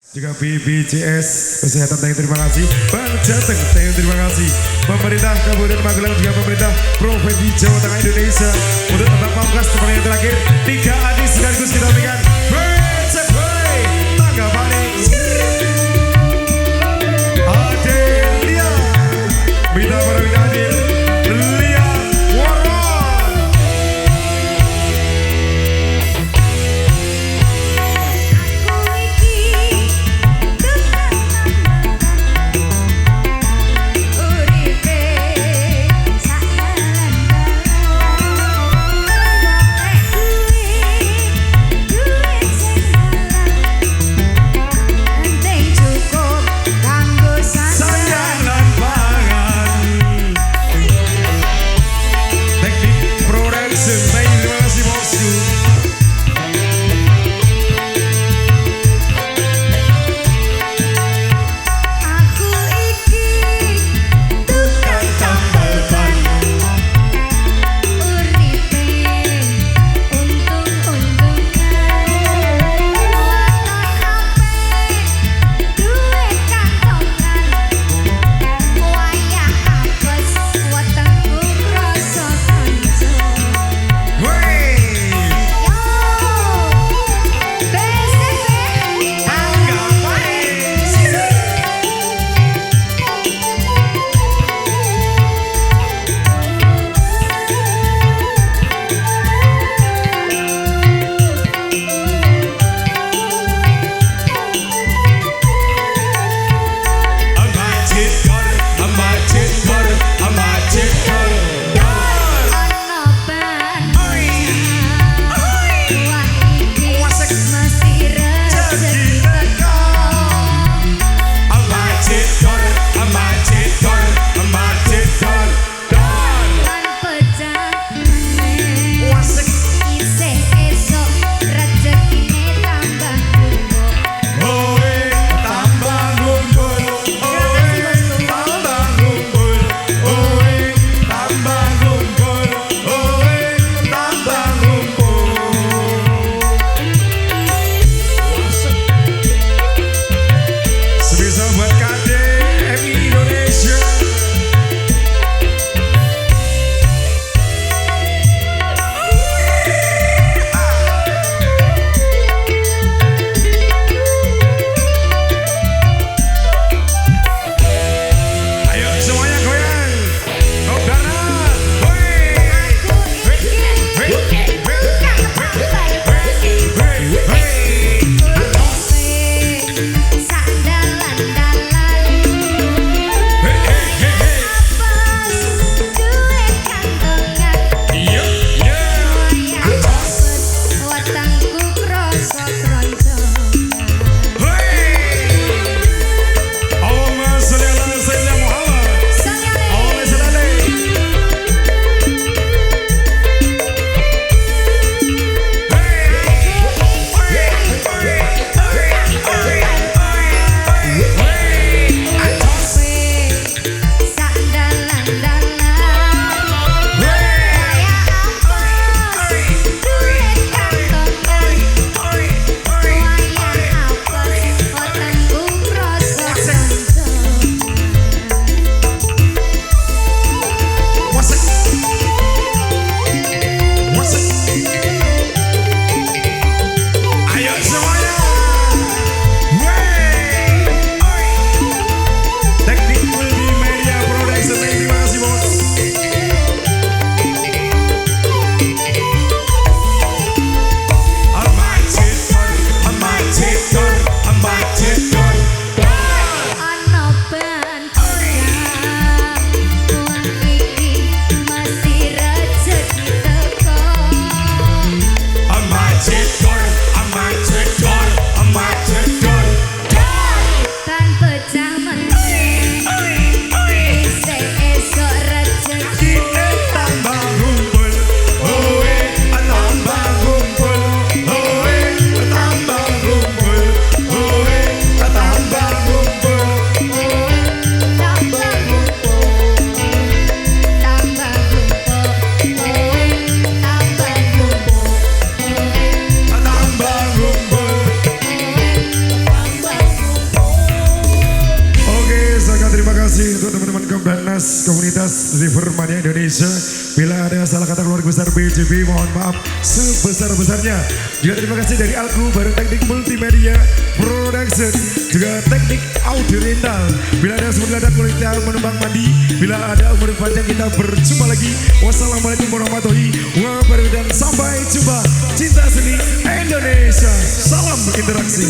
Juga BBJS Kesehatan Teng terima kasih, Bang Jateng Teng terima kasih, pemerintah Kabupaten Magelang juga pemerintah Provinsi Jawa Tengah Indonesia. Untuk tetap pamungkas teman yang terakhir 3 adik sekaligus kita berikan bercepai tanggapannya. Adelia Bina Parawina Adil Lia Warman. kasih untuk teman-teman Kompolnas komunitas River Mania Indonesia. Bila ada salah kata keluarga besar BJB, mohon maaf sebesar-besarnya. Juga terima kasih dari Alku, bareng teknik multimedia production, juga teknik audio rental. Bila ada semuanya dan kita menumpang mandi, bila ada umur panjang kita berjumpa lagi. Wassalamualaikum warahmatullahi wabarakatuh dan sampai jumpa. Cinta seni Indonesia, salam interaksi.